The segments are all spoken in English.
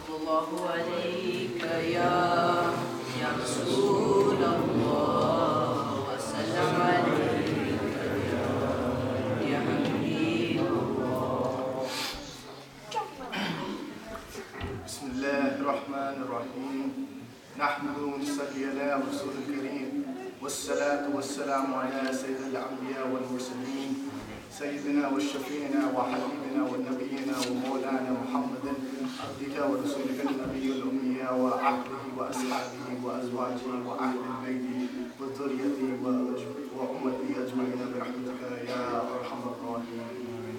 الله عليك يا رسول الله وسلم عليك يا حبيب الله. بسم الله الرحمن الرحيم. نحمد ونصلي على رسول الكريم والصلاة والسلام على سيد الأنبياء والمرسلين سيدنا وشفيعنا وحبيبنا ونبينا ومولانا محمد عبدك ورسولك النبي الأمي وأهله وأصحابه وأزواجه وأهل البيت وذريته وأمته أجمعين برحمتك يا أرحم الراحمين.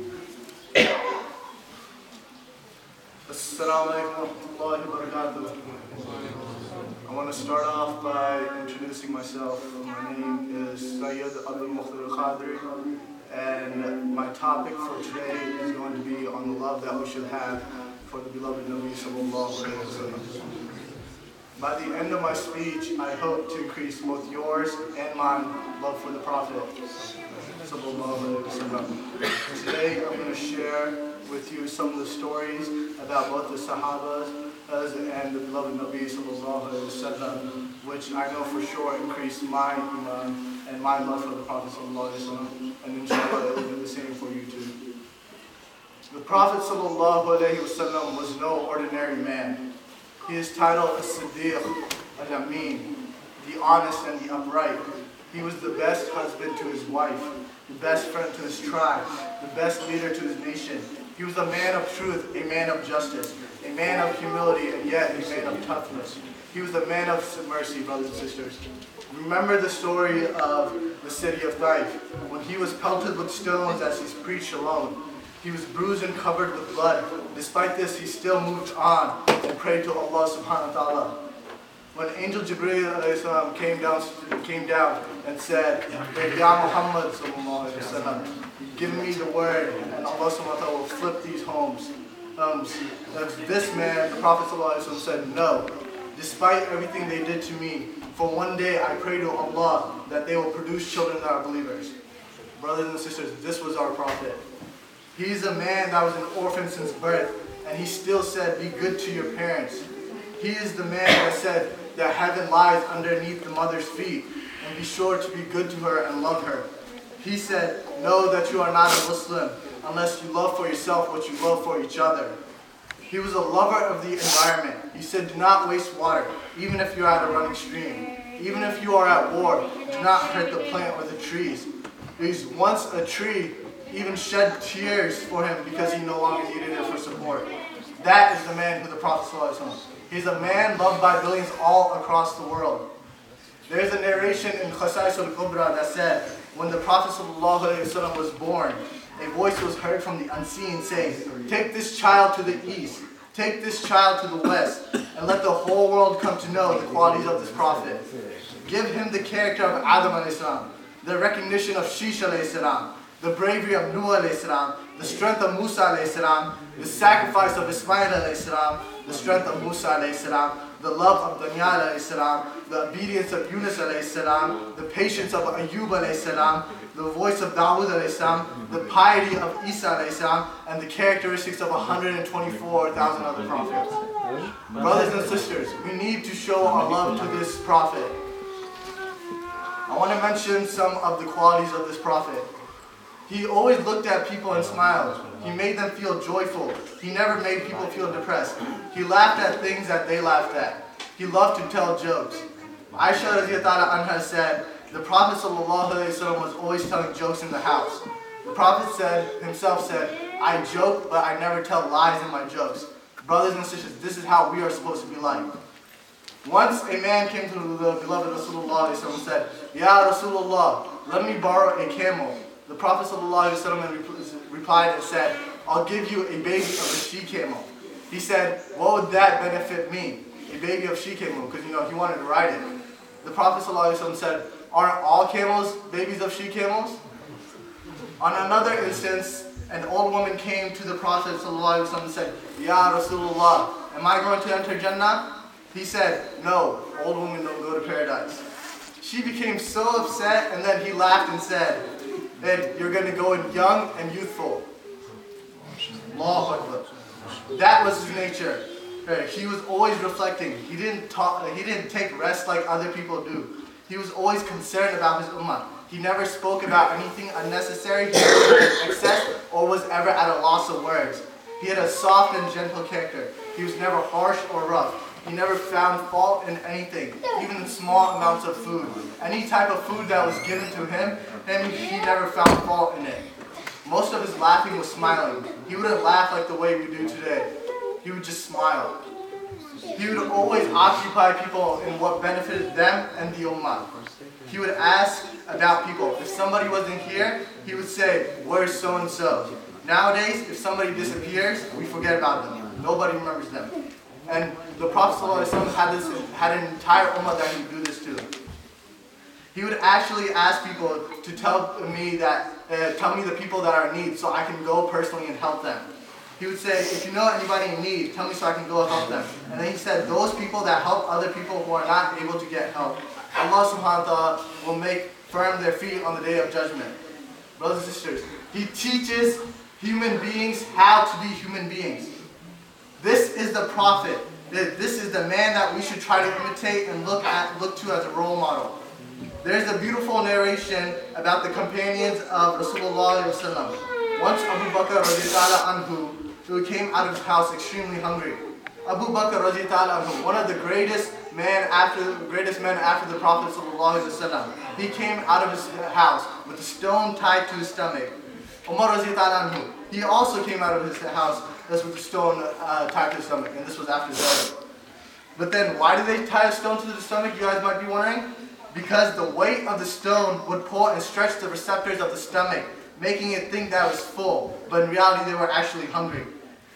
Assalamu alaikum wa rahmatullahi wa barakatuh. I want to start off by introducing myself. My name is Syed Abdul Khadri, and my topic for today is going to be on the love that we should have for the beloved Nabi sallallahu alaihi wasallam. By the end of my speech, I hope to increase both yours and mine love for the Prophet sallallahu alaihi wasallam. Today, I'm going to share with you some of the stories about both the Sahabas and the beloved Nabi sallallahu alaihi wasallam, which I know for sure increased my iman and my love for the Prophet sallallahu alaihi wasallam, and inshallah it will do the same for you too. The Prophet sallallahu alaihi wasallam was no ordinary man. He is titled As-Siddiq, Al-Amin, the honest and the upright. He was the best husband to his wife, the best friend to his tribe, the best leader to his nation. He was a man of truth, a man of justice, a man of humility, and yet a man of toughness. He was a man of mercy, brothers and sisters. Remember the story of the city of Taif, when he was pelted with stones as he preached alone. He was bruised and covered with blood. Despite this, he still moved on and prayed to Allah subhanahu wa ta'ala. When Angel Jibreel came down and said, Ya Muhammad sallallahu alaihi wasallam, give me the word, and Allah subhanahu wa ta'ala will flip these homes. This man, the Prophet sallallahu alaihi wasallam, said, no. Despite everything they did to me, for one day I pray to Allah that they will produce children that are believers. Brothers and sisters, this was our Prophet. He's a man that was an orphan since birth, and he still said, be good to your parents. He is the man that said that heaven lies underneath the mother's feet, and be sure to be good to her and love her. He said, know that you are not a Muslim unless you love for yourself what you love for each other. He was a lover of the environment. He said, do not waste water, even if you are at a running stream. Even if you are at war, do not hurt the plant or the trees. Because once a tree even shed tears for him because he no longer needed it for support. That is the man who the Prophet ﷺ is. He's a man loved by billions all across the world. There's a narration in Khasais al-Kubra that said, when the Prophet ﷺ was born, a voice was heard from the unseen saying, take this child to the east, take this child to the west, and let the whole world come to know the qualities of this Prophet. Give him the character of Adam a.s., the recognition of Shish a.s., the bravery of Nuh a.s., the strength of Musa a.s., the sacrifice of Ismail a.s., the strength of Musa a.s., the love of Danyal a.s., the obedience of Yunus a.s., the patience of Ayyub a.s., the voice of Dawood a.s., the piety of Isa a.s., and the characteristics of 124,000 other prophets. Brothers and sisters, we need to show our love to this prophet. I want to mention some of the qualities of this prophet. He always looked at people and smiled. He made them feel joyful. He never made people feel depressed. He laughed at things that they laughed at. He loved to tell jokes. Aisha radiyallahu anha said, the Prophet ﷺ was always telling jokes in the house. The Prophet himself said, I joke, but I never tell lies in my jokes. Brothers and sisters, this is how we are supposed to be like. Once a man came to the beloved Rasulullah and said, Ya Rasulullah, let me borrow a camel. The Prophet ﷺ replied and said, I'll give you a baby of a she-camel. He said, what would that benefit me? A baby of she-camel, because he wanted to ride it. The Prophet ﷺ said, aren't all camels babies of she-camels? On another instance, an old woman came to the Prophet ﷺ and said, Ya Rasulullah, am I going to enter Jannah? He said, no, old women don't go to paradise. She became so upset, and then he laughed and said, that you're going to go in young and youthful. Allahu Akbar. That was his nature. He was always reflecting. He didn't take rest like other people do. He was always concerned about his ummah. He never spoke about anything unnecessary, he never had excess, or was ever at a loss of words. He had a soft and gentle character. He was never harsh or rough. He never found fault in anything, even in small amounts of food. Any type of food that was given to him, he never found fault in it. Most of his laughing was smiling. He wouldn't laugh like the way we do today. He would just smile. He would always occupy people in what benefited them and the ummah. He would ask about people. If somebody wasn't here, he would say, "Where's so-and-so?" Nowadays, if somebody disappears, we forget about them. Nobody remembers them. And the Prophet ﷺ had an entire ummah that he would do this to. He would actually ask people to tell me the people that are in need so I can go personally and help them. He would say, "If you know anybody in need, tell me so I can go help them." And then he said, those people that help other people who are not able to get help, Allah subhanahu wa ta'ala will make firm their feet on the day of judgment. Brothers and sisters, he teaches human beings how to be human beings. This is the Prophet. This is the man that we should try to imitate and look to as a role model. There's a beautiful narration about the companions of Rasulullah ﷺ. Once Abu Bakr radiallahu anhu, who came out of his house extremely hungry. Abu Bakr radiallahu anhu, one of the greatest men after the Prophet ﷺ. He came out of his house with a stone tied to his stomach. Omar radiallahu anhu, he also came out of his house with a stone tied to his stomach, and this was after Zuhr. But then, why did they tie a stone to the stomach, you guys might be wondering? Because the weight of the stone would pull and stretch the receptors of the stomach, making it think that it was full, but in reality they were actually hungry.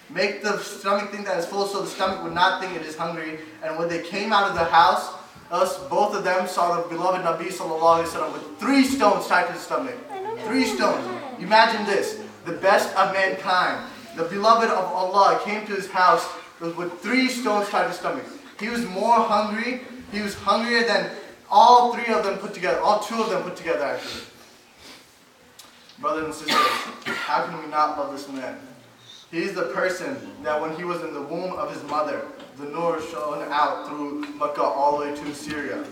Make the stomach think that it's full so the stomach would not think it is hungry. And when they came out of the house, both of them saw the beloved Nabi sallallahu alaihi wasallam with 3 stones tied to the stomach. 3 stones. Imagine this, the best of mankind, the beloved of Allah came to his house with 3 stones tied to his stomach. He was more hungry, he was hungrier than all 3 of them put together, all 2 of them put together actually. Brothers and sisters, how can we not love this man? He is the person that when he was in the womb of his mother, the nur shone out through Mecca all the way to Syria.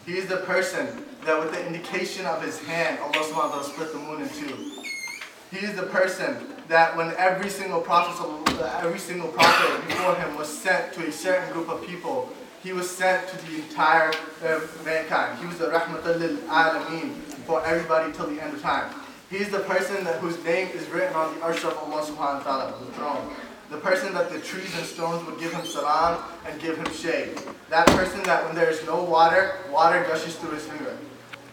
He is the person that with the indication of his hand, Allah subhanahu wa ta'ala split the moon in 2. He is the person that when every single prophet before him was sent to a certain group of people, he was sent to the entire mankind. He was the rahmatan lil alameen for everybody till the end of time. He is the person whose name is written on the arsh of Allah subhanahu wa ta'ala, the throne. The person that the trees and stones would give him salam and give him shade. That person that when there is no water, water gushes through his finger.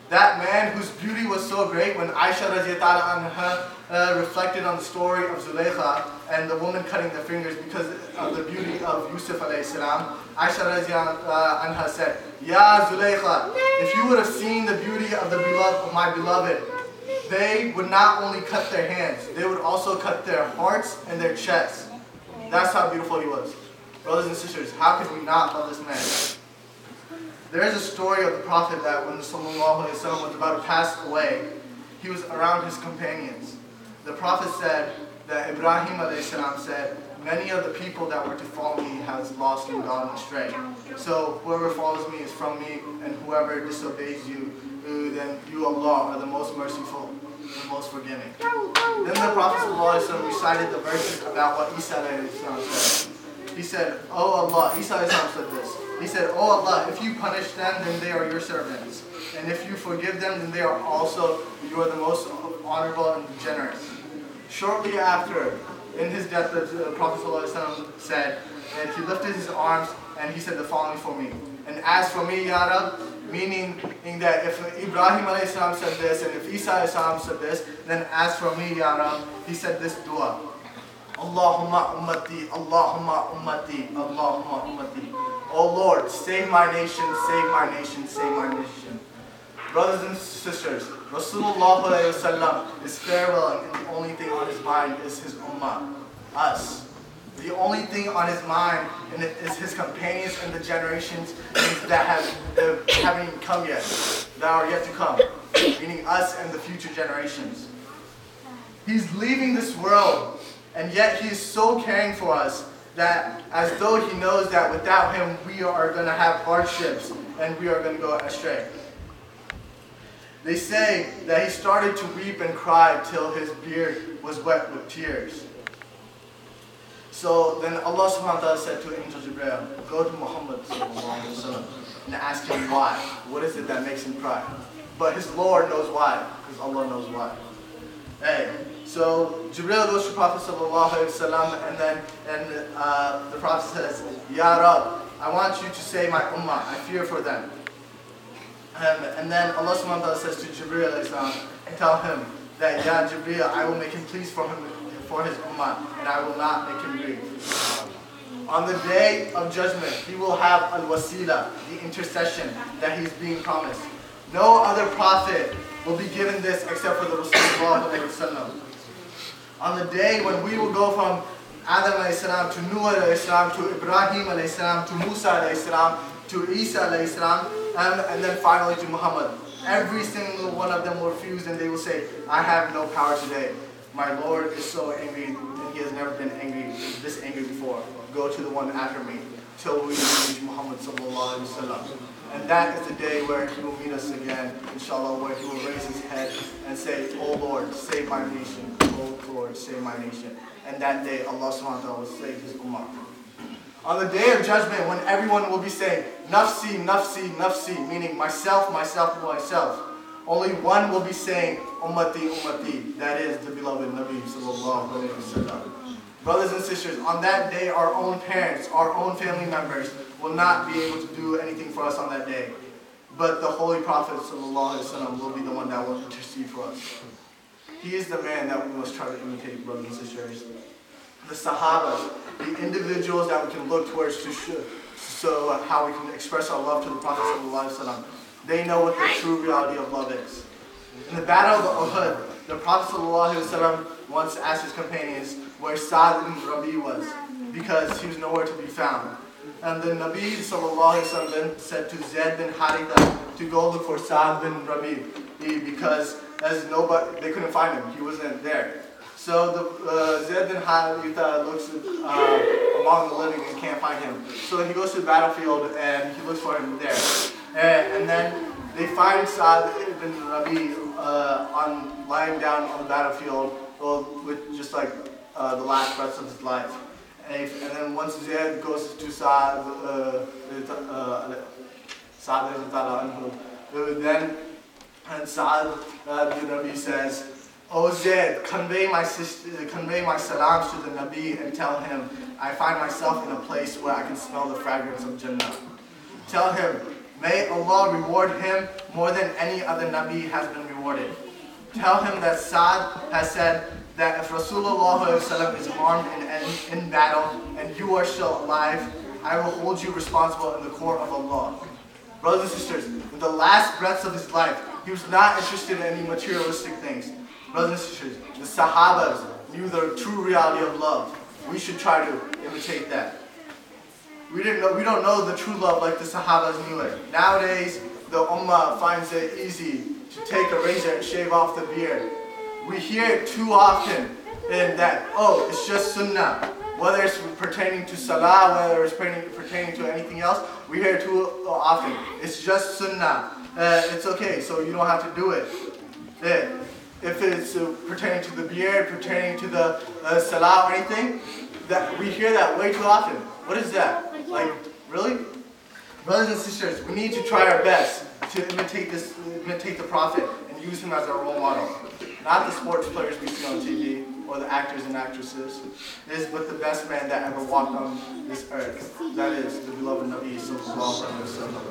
That man whose beauty was so great when Aisha radiallahu anha reflected on the story of Zulaykha and the woman cutting their fingers because of the beauty of Yusuf alayhi salam. Aisha radiallahu anha said, "Ya Zulaykha, if you would have seen the beauty of my beloved, they would not only cut their hands, they would also cut their hearts and their chests." That's how beautiful he was. Brothers and sisters, how could we not love this man? There is a story of the Prophet that when Sallallahu Alaihi Wasallam was about to pass away, he was around his companions. The Prophet said that Ibrahim Alayhi Salam said, "Many of the people that were to follow me has lost and gone astray. So whoever follows me is from me, and whoever disobeys you, then you, Allah, are the most merciful, the most forgiving." Then the Prophet ﷺ recited the verses about what Isa said. He said, "Oh Allah," Isa said this. He said, "Oh Allah, if you punish them, then they are your servants. And if you forgive them, then they are also, you are the most honorable and generous." Shortly after, in his death, the Prophet ﷺ said, and he lifted his arms and he said the following for me. "And as for me, Ya Rab," meaning that if Ibrahim a.s. said this and if Isa a.s. said this, then as for me, Ya Rab, he said this dua. "Allahumma ummati, Allahumma ummati, Allahumma ummati." "Oh Lord, save my nation, save my nation, save my nation." Brothers and sisters, Rasulullah is farewelling, and the only thing on his mind is his ummah, us. The only thing on his mind is his companions and the generations that haven't even come yet, that are yet to come, meaning us and the future generations. He's leaving this world, and yet he is so caring for us that as though he knows that without him we are going to have hardships and we are going to go astray. They say that he started to weep and cry till his beard was wet with tears. So then Allah subhanahu wa ta'ala said to Angel Jibreel, go to Muhammad and ask him why. What is it that makes him cry? But his Lord knows why, because Allah knows why. Hey, so Jibreel goes to Prophet sallallahu alaihi wasallam, and the Prophet says, Ya Rab, I want you to say my ummah, I fear for them. And then Allah subhanahu wa ta'ala says to Jibreel alayhi salam, tell him that Ya Jibreel, I will make him pleased for his ummah, and I will not make him grieve. On the day of judgment, he will have al-wasila, the intercession that he's being promised. No other prophet will be given this except for the Rasulullah. On the day when we will go from Adam alayhi salam to Nuh alayhi salam to Ibrahim alayhi salam to Musa alayhi salam to Isa alayhi salam, and then finally to Muhammad. Every single one of them will refuse, and they will say, I have no power today. My Lord is so angry, and he has never been this angry before. Go to the one after me, till we reach Muhammad sallallahu alaihi wasallam. And that is the day where he will meet us again, inshallah, where he will raise his head and say, Oh Lord, save my nation. Oh Lord, save my nation. And that day, Allah subhanahu wa ta'ala will save his ummah. On the day of judgment, when everyone will be saying, Nafsi, Nafsi, Nafsi, meaning myself, myself, myself, only one will be saying, Ummati, Ummati, that is the beloved Nabi sallallahu alayhi wasallam. Brothers and sisters, on that day, our own parents, our own family members will not be able to do anything for us on that day. But the Holy Prophet sallallahu alayhi wasallam will be the one that will intercede for us. He is the man that we must try to imitate, brothers and sisters. The Sahabas, the individuals that we can look towards to show how we can express our love to the Prophet sallallahu alayhi wasallam. They know what the true reality of love is. In the Battle of Uhud, the Prophet ﷺ once asked his companions where Sa'd bin Rabi was, because he was nowhere to be found. And the Nabi ﷺ then said to Zayd bin Haritha to go look for Sa'd bin Rabi, because they couldn't find him, he wasn't there. So Zayd bin Haritha looks among the living and can't find him. So he goes to the battlefield and he looks for him there. And then they find Sa'd ibn Rabi lying down on the battlefield with just like the last breaths of his life. And then once Zayd goes to Sa'd then Sa'd ibn Rabi says, "O Zayd, convey my salams to the Nabi and tell him I find myself in a place where I can smell the fragrance of Jannah. Tell him, may Allah reward him more than any other Nabi has been rewarded. Tell him that Sa'd has said that if Rasulullah is harmed in battle and you are still alive, I will hold you responsible in the court of Allah." Brothers and sisters, in the last breaths of his life, he was not interested in any materialistic things. Brothers and sisters, the Sahabas knew the true reality of love. We should try to imitate that. We don't know the true love like the Sahabas knew it. Nowadays, the Ummah finds it easy to take a razor and shave off the beard. We hear it too often in that, oh, it's just Sunnah. Whether it's pertaining to Salah, whether it's pertaining to anything else, we hear it too often. It's just Sunnah. It's okay, so you don't have to do it. If it's pertaining to the beard, pertaining to the Salah or anything, that we hear that way too often. What is that? Like, really? Brothers and sisters, we need to try our best to imitate the Prophet and use him as our role model. Not the sports players we see on TV or the actors and actresses. But the best man that ever walked on this earth. That is the beloved Nabi sallallahu alaihi wasallam.